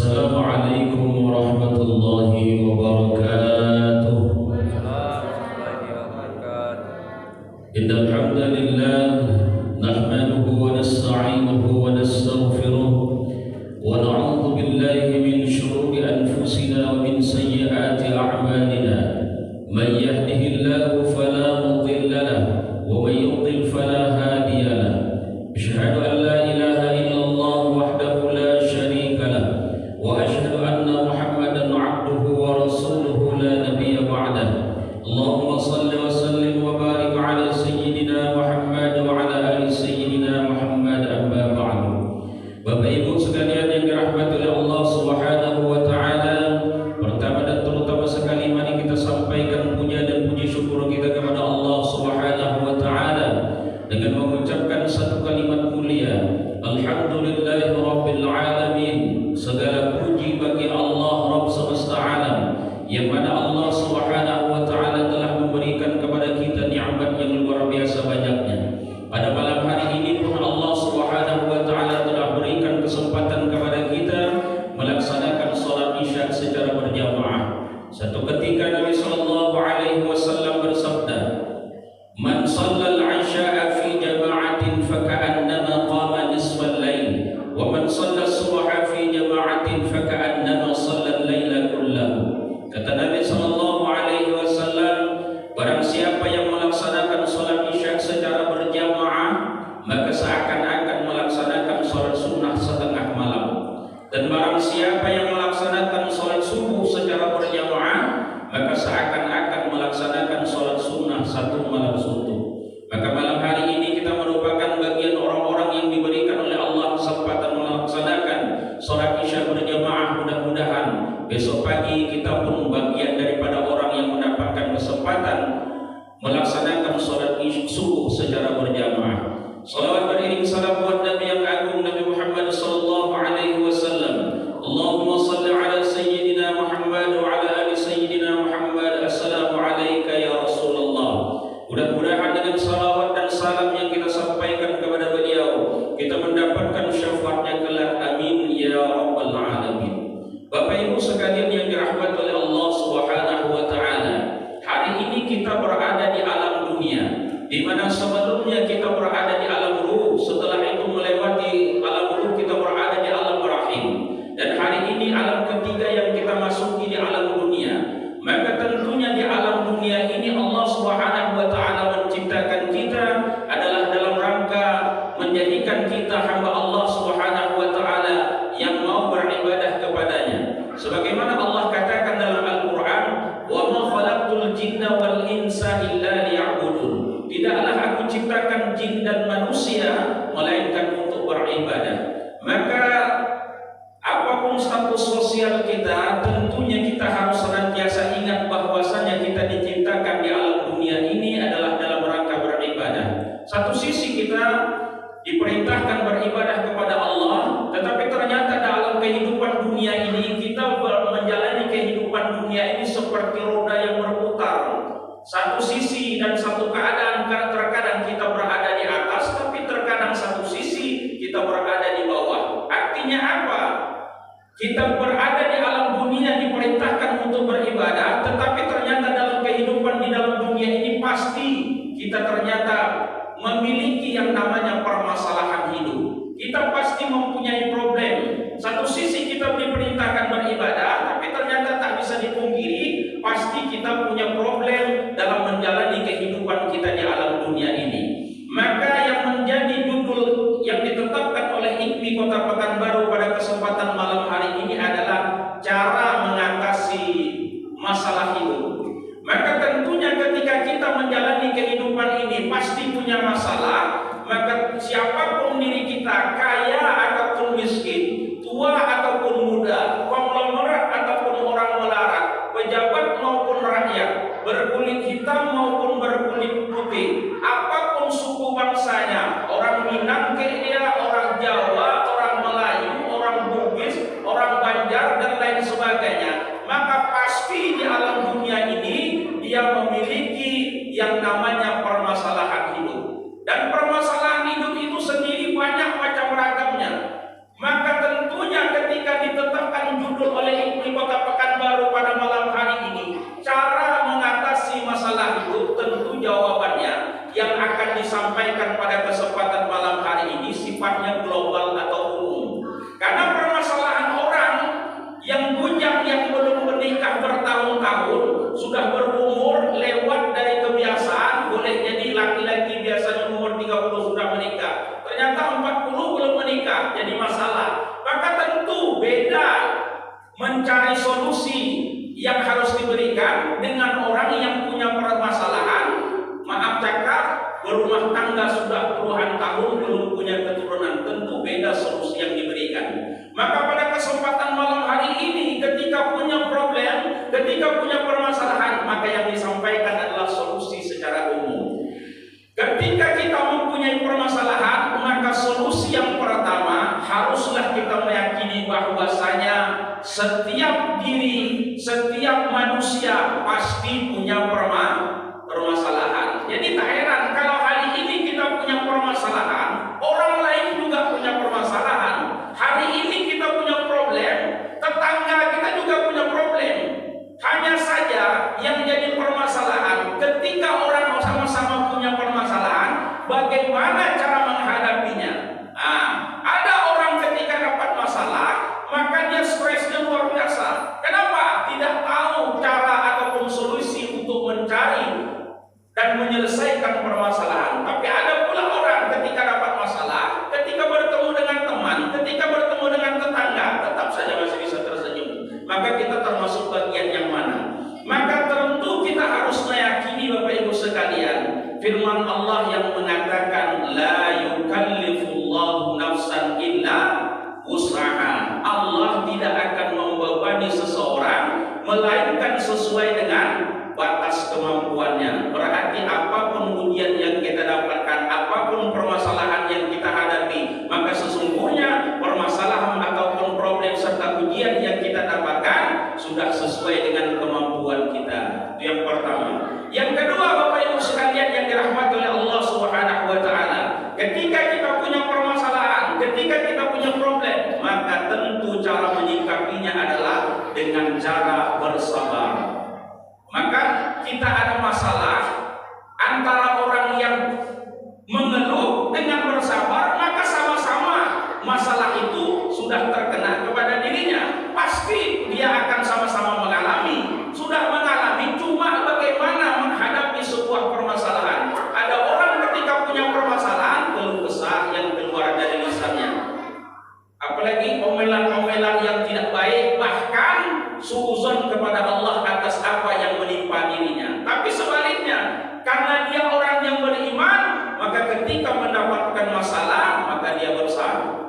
Assalamualaikum warahmatullahi wabarakatuh. Innal hamdalillah nahmaduhu wa nasta'inuhu wa nastaghfiruh wa na'udzu billahi min shururi anfusina wa min sayyiati a'malina. Man yahdihillahu fala mudilla lahu wa man yudlil fala hadiya lahu. Asyhadu an la ilaha illallah wahdahu la syarika lahu wa asyhadu anna Muhammadan 'abduhu wa rasuluhu la nabiyya ba'dahu. Allahumma shalli wa sallim wa barik ala sayyidina Muhammad wa ala ali sayyidina Muhammad, amma ba'du. Bapak Ibu sekalian yang dirahmati oleh Allah Subhanahu wa taala, pertama dan terutama sekali mari kita sampaikan puja dan puji syukur kita kepada Allah Subhanahu wa taala dengan mengucapkan satu kalimat mulia, alhamdulillahirabbil alamin. Segala puji bagi Allah Rabb semesta alam, yang mana Allah Subhanahu wa taala telah memberikan kepada kita nikmat yang luar biasa banyaknya. Pada malam hari ini pun Allah Subhanahu wa taala telah berikan kesempatan kepada kita melaksanakan salat Isya secara berjamaah. Satu ketika Nabi sallallahu alaihi wasallam bersabda, "Man shallal 'isya'a fi jama'atin faka'annama qama nisfal lail, wa man shalla subha fi jama'atin faka'annama shallal laila kullahu." Kata Nabi sallallahu alaihi wasallam, barang siapa yang melaksanakan salat Isya secara berjamaah, maka seakan-akan melaksanakan salat sunnah setengah malam. Dan barang siapa yang melaksanakan salat subuh secara berjamaah, maka seakan-akan melaksanakan salat sunnah satu malam suntuk. Maka malam hari ini kita merupakan bagian orang-orang yang diberikan oleh Allah kesempatan melaksanakan salat Isya berjamaah. Mudah-mudahan besok pagi kita pun bagian daripada orang yang mendapatkan kesempatan melaksanakan salat subuh secara berjamaah. Salawat beriring salam buat Nabi yang agung, Nabi Muhammad sallallahu alaihi wasallam. Allahumma salli ala sayyidina Muhammad wa ala ali sayyidina Muhammad. Assalamu alayka ya Rasulullah. Mudah-mudahan dengan salawat dan salam yang kita sampaikan kepada beliau, kita mendapatkan syafaatnya kelak. Amin ya rabbal alamin. Bapak Ibu sekalian yang dirahmati oleh Allah Subhanahu wa taala, hari ini kita berada di alam dunia, di mana sebelumnya kita berada di alam ruh, setelah itu melewati alam ruh kita berada di alam rahim, dan hari ini alam ketiga yang kita masuki di alam dunia. Maka tentunya di alam dunia ini Allah Subhanahu wa taala menciptakan kita adalah dalam rangka menjadikan kita hamba Allah Subhanahu wa taala yang mau beribadah kepadanya. Sebagaimana Allah katakan dalam Al-Qur'an, "Wa ma khalaqtul jinna wal insa illa liya'budun." Tidaklah aku ciptakan jin dan manusia melainkan untuk beribadah. Maka apapun status sosial kita, tentunya kita harus senantiasa ingat bahwasanya kita diciptakan di alam dunia ini adalah dalam rangka beribadah. Satu sisi kita diperintahkan beribadah kepada Allah, tetapi ternyata dalam kehidupan dunia ini kita menjalani kehidupan dunia ini seperti roda yang berputar. Satu sisi dan satu keadaan, terkadang kita berada di atas, tapi terkadang satu sisi kita berada di bawah. Artinya apa? Kita berada di alam dunia diperintahkan untuk beribadah, tetapi ternyata dalam kehidupan di dalam dunia ini pasti kita ternyata memiliki yang namanya permasalahan hidup. Kita pasti mempunyai problem. Satu sisi kita diperintahkan beribadah, tapi ternyata tak bisa dipungkiri, pasti kita punya problem dalam menjalani kehidupan kita di alam dunia ini. Maka yang menjadi judul yang ditetapkan oleh IKMI Kota Pekanbaru pada kesempatan malam hari ini adalah cara mengatasi masalah hidup. Maka tentunya ketika kita menjalani kehidupan ini pasti punya masalah. Maka siapapun diri kita, kaya ataupun miskin, tua ataupun muda, konglomerat ataupun orang melarat, pejabat maupun rakyat, berkulit hitam maupun berkulit putih, apapun suku bangsanya, orang Minang ke dia, orang Jawa, orang Melayu, orang Bugis, orang Banjar dan lain sebagainya, maka pasti di alam dunia ini dia memiliki yang namanya permasalahan hidup. Dan permasalahan hidup itu sendiri banyak macam ragamnya. Maka tentunya ketika ditetapkan disampaikan pada kesempatan malam hari ini sifatnya global atau umum. Karena permasalahan orang yang bujang yang belum menikah bertahun-tahun, sudah berumur lewat dari kebiasaan, boleh jadi laki-laki biasanya umur 30 sudah menikah, ternyata 40 belum menikah, jadi masalah. Maka tentu beda mencari solusi yang harus diberikan dengan orang yang punya permasalahan, maaf cakap, berumah tangga sudah puluhan tahun belum punya keturunan. Tentu beda solusi yang diberikan. Maka pada kesempatan malam hari ini, ketika punya problem, ketika punya permasalahan, maka yang disampaikan adalah solusi secara umum. Ketika kita mempunyai permasalahan, maka solusi yang pertama haruslah kita meyakini bahwasanya setiap diri, setiap manusia pasti punya permasalahan. Jadi tak heran kalau hari ini kita punya permasalahan, orang lain juga punya permasalahan. Hari ini kita punya problem, tetangga kita juga punya problem. Hanya saja yang jadi permasalahan, ketika orang sama-sama punya permasalahan, bagaimana cara menghadapinya? Ada orang ketika dapat masalah, maka dia stresnya luar biasa. Kenapa? Tidak tahu cara ataupun solusi untuk mencari dan menyelesaikan permasalahan. Tapi ada pula orang ketika dapat masalah, ketika bertemu dengan teman, ketika bertemu dengan tetangga, tetap saja masih bisa tersenyum. Maka kita termasuk bagian yang mana? Maka tentu kita harus meyakini Bapak Ibu sekalian, firman Allah yang mengatakan la yukallifullahu nafsan illa wus'aha. Allah tidak akan membebani seseorang melainkan sesuai dengan batas kemampuannya. Berarti apapun ujian yang kita dapatkan, apapun permasalahan yang kita hadapi, maka sesungguhnya permasalahan ataupun problem serta ujian yang kita dapatkan sudah sesuai dengan kemampuan kita. Itu yang pertama. Yang kedua, Bapak Ibu sekalian yang dirahmati oleh Allah Subhanahu wa taala, ketika kita punya permasalahan, ketika kita punya problem, maka tentu cara menyikapinya adalah dengan cara bersabar. Maka kita ada masalah antara orang yang mengeluh dengan bersabar, maka sama-sama masalah itu sudah terkena kepada dirinya. Pasti dia akan sama-sama mengalami, sudah mengalami, cuma bagaimana menghadapi sebuah permasalahan. Ada orang ketika punya permasalahan, keluh kesah yang keluar dari lisannya, apalagi omelan-omelan yang tidak baik, bahkan suuzon kepada Allah atas apa yang menimpa dirinya. Tapi sebaliknya, karena dia orang yang beriman, maka ketika mendapatkan masalah, maka dia bersabar.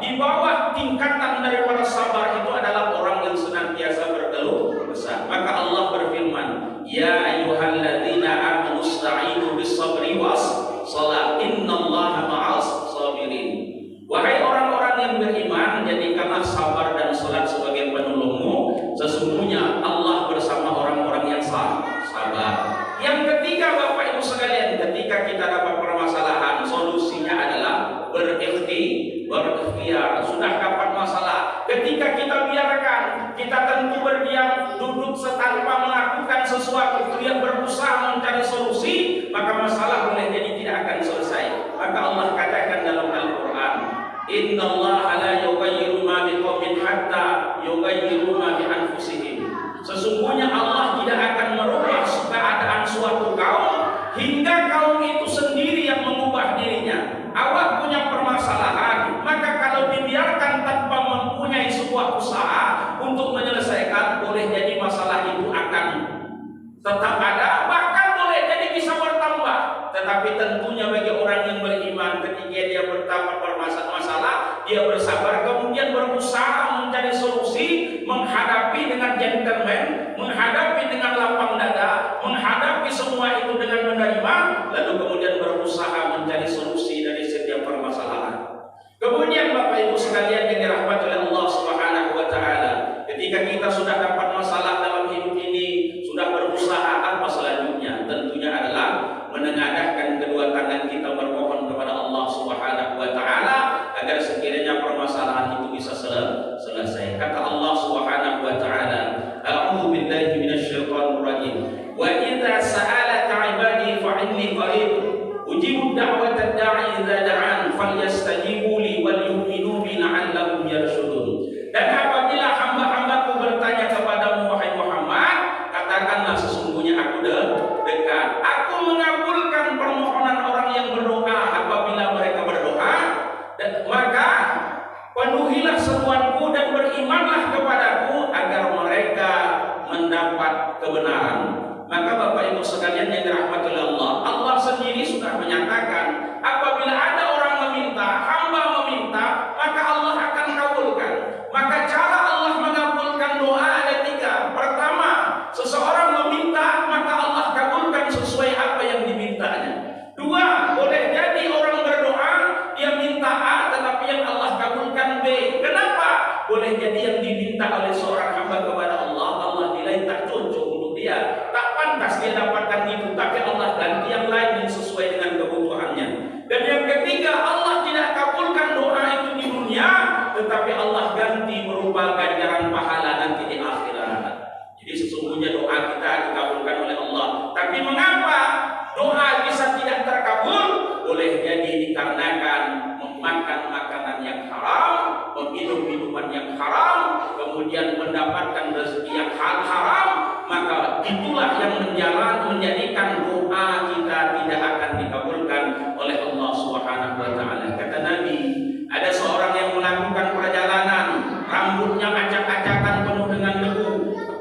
Di bawah tingkatan daripada sabar itu adalah orang yang senantiasa berkeluh kesah. Maka Allah berfirman, ya ayyuhalladzina amanu ista'inu bis-sabri was-shalah innallaha ma'as sabirin. Wahai orang-orang yang beriman, jadikanlah sabar dan salat sebagai penolongmu. Sesungguhnya Allah bersama orang-orang yang sabar. Yang ketiga, Bapak Ibu sekalian, ketika kita dapat permasalahan, solusinya adalah berikhtiar. Sudah dapat masalah, ketika kita biarkan, kita tentu berdiam, duduk tanpa melakukan sesuatu, dia berusaha mencari solusi, maka masalah boleh jadi tidak akan selesai. Maka Allah katakan dalam Al-Quran, innallaha la yughayyiru ma biqaumin hatta yughayyiru ma bi anfusihim. Sesungguhnya Allah tidak akan merubah keadaan suatu kaum hingga kaum itu sendiri yang mengubah dirinya. Awak punya permasalahan, maka kalau dibiarkan tanpa mempunyai sebuah usaha untuk menyelesaikan, boleh jadi masalah itu akan tetap ada, bahkan boleh jadi bisa bertambah. Tetapi tentunya bagi orang yang beriman, ketika dia bertambah bermasalah, dia bersabar, kemudian berusaha mencari solusi, menghadapi dengan gentleman, menghadapi dengan lapang dada, menghadapi semua itu dengan menerima, lalu kemudian berusaha mencari solusi dari setiap permasalahan. Kemudian Bapak Ibu sekalian yang dirahmati oleh Allah Subhanahu wa taala, ketika kita sudah dapat masalah dalam hidup ini, sudah berusaha, apa selanjutnya? Tentunya adalah menengadahkan kedua tangan kita bermohon kepada Allah Subhanahu wa taala agar sekiranya permasalahan itu bisa selesai. Kata Allah Subhanahu wa taala, a'udzu billahi minasyaitonir rajim. Wa idza sa'alaka 'ibadi fa inni qarib ujibu mendapat kebenaran. Maka Bapak Ibu sekalian yang dirahmati oleh Allah, Allah sendiri sudah menyatakan apabila ada orang meminta, hamba meminta, maka Allah akan kabulkan. Maka cara Allah mengabulkan doa ada 3. Pertama, seseorang meminta, maka Allah kabulkan sesuai apa yang dimintanya. 2, boleh jadi orang berdoa, dia minta A, tetapi yang Allah kabulkan B. Kenapa? Boleh jadi yang diminta oleh seorang hamba kepada Allah, Allah nilai tak cocok untuk dia, tak pantas dia dapatkan itu, tapi Allah ganti yang lain yang sesuai dengan kebutuhannya. Dan yang ketiga, Allah tidak kabulkan doa itu di dunia, tetapi Allah ganti berupa ganjaran pahala nanti di akhirat. Jadi sesungguhnya doa kita dikabulkan oleh Allah. Tapi mengapa doa bisa tidak terkabul? Boleh jadi dikarenakan memakan makanan yang haram, meminum minuman yang haram, kemudian mendapatkan rezeki yang haram. Maka itulah yang menjadikan doa kita tidak akan dikabulkan oleh Allah Subhanahu wa taala. Kata Nabi, ada seorang yang melakukan perjalanan, rambutnya acak-acakan penuh dengan debu,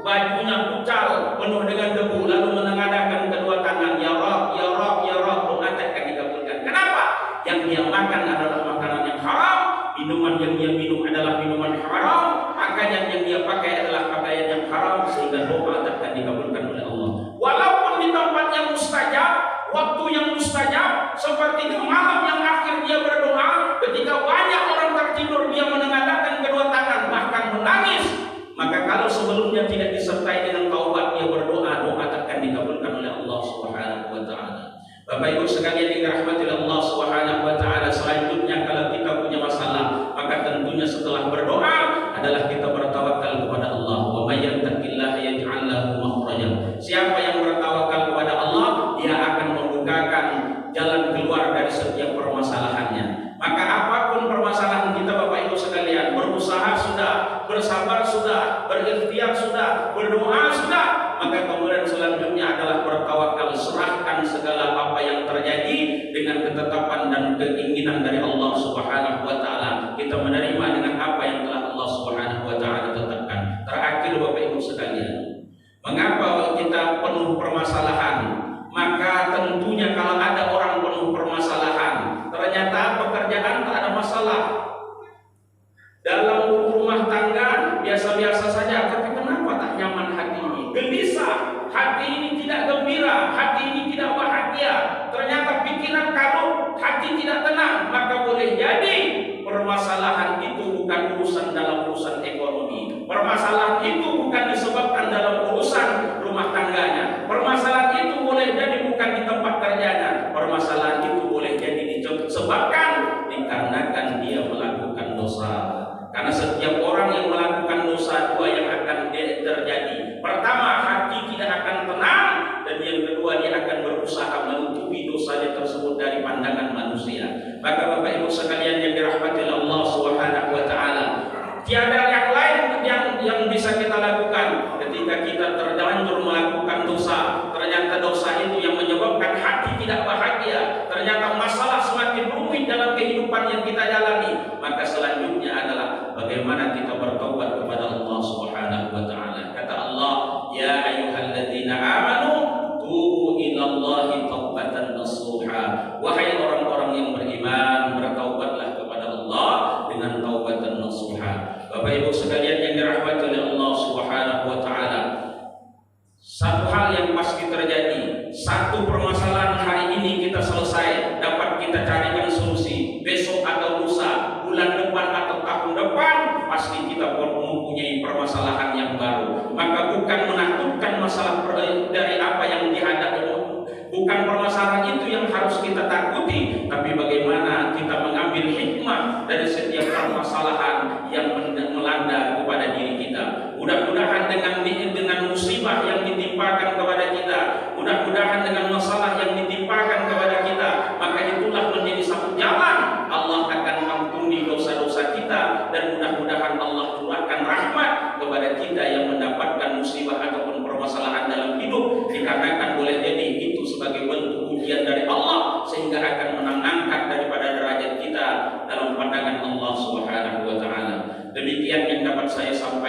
bajunya pucal penuh dengan debu, lalu menengadahkan kedua tangan, ya Rabb, ya Rabb, ya Rabb, doa akan dikabulkan. Kenapa? Yang dia makan adalah makanan yang haram, minuman yang dia minum adalah minuman haram, pakaian yang dia pakai adalah pakaian yang haram, sehingga doa akan dikabulkan oleh Allah. Walaupun di tempat yang mustajab, waktu yang mustajab, seperti di malam yang akhir dia berdoa, ketika banyak orang tertidur dia menengadahkan kedua tangan, bahkan menangis. Maka kalau sebelumnya tidak disertai dengan taubat, dia berdoa, doa akan dikabulkan oleh Allah Subhanahu wa taala. Bapak Ibu sekalian yang dirahmati Allah Subhanahu wa taala, selanjutnya kalau kita punya masalah, maka tentunya setelah berdoa adalah kita bertawakal kepada Allah. Wa may yattaqillaha yaj'al lahu makhraja. Siapa yang bertawakal kepada Allah, dia akan membukakan jalan keluar dari setiap permasalahannya. Maka apapun permasalahan kita Bapak Ibu sekalian, berusaha sudah, bersabar sudah, berikhtiar sudah, berdoa sudah, maka kemudian selanjutnya adalah bertawakal, serahkan segala apa yang terjadi dengan ketetapan dan keinginan dari Allah Subhanahu wa taala. Kita menerima dengan apa yang telah Allah Subhanahu wa taala tetapkan. Terakhir Bapak Ibu sekalian, mengapa kita penuh permasalahan? Maka tentunya kalau ada orang penuh permasalahan, ternyata pekerjaan tak ada masalah, dalam rumah tangga biasa-biasa saja, tapi kenapa tak nyaman hati ini? Gelisah, hati ini tidak gembira, hati ini tidak bahagia, ternyata pikiran kalut, hati tidak tenang. Maka boleh jadi permasalahan itu bukan urusan dalam urusan ekonomi, permasalahan itu bukan disebabkan dalam urusan rumah tangganya, permasalahan itu boleh jadi bukan di tempat kerjanya, permasalahan itu boleh jadi disebabkan dikarenakan dia melakukan dosa. Karena setiap orang yang melakukan dosa, dua yang akan terjadi. Pertama, hati tidak akan tenang, dan yang kedua dia akan berusaha menutupi dosanya tersebut dari pandangan manusia. Maka Bapak Ibu sekalian yang dirahmati Allah Subhanahu wa taala, tiada yang lain yang bisa kita lakukan ketika kita terlanjur melakukan dosa. Ternyata dosa itu yang menyebabkan hati tidak bahagia, ternyata masalah semakin rumit dalam kehidupan yang kita jalani. Maka selanjutnya adalah bagaimana kita bertaubat kepada Allah Subhanahu wa taala. Kata Allah, ya ayyuhalladzina amanu tubu ilallahi taubatan nasuha. Wahai orang-orang yang beriman, bertaubatlah kepada Allah dengan taubatan nasuha. Bapak Ibu sekalian yang dirahmati oleh Allah Subhanahu wa taala, satu hal yang pasti terjadi, satu permasalahan hari ini kita selesai, dapat kita carikan solusi. Besok atau lusa, bulan depan atau tahun depan, pasti kita mempunyai permasalahan yang baru. Maka bukan menakutkan masalah dari apa yang dihadapi, bukan permasalahan itu yang harus kita takuti, tapi bagaimana kita mengambil hikmah dari setiap permasalahan yang melanda kepada diri kita. Mudah-mudahan dengan musibah yang ditimpakan kepada kita, mudah-mudahan dengan masalah yang ditimpakan kepada kita, maka itulah menjadi satu jalan Allah akan ampuni dosa-dosa kita, dan mudah-mudahan Allah curahkan rahmat kepada kita yang mendapatkan musibah ataupun permasalahan dalam hidup, dikarenakan boleh jadi itu sebagai bentuk ujian dari Allah, sehingga akan mengangkat daripada derajat kita dalam pandangan Allah Subhanahu wa taala. Demikian yang dapat saya sampaikan.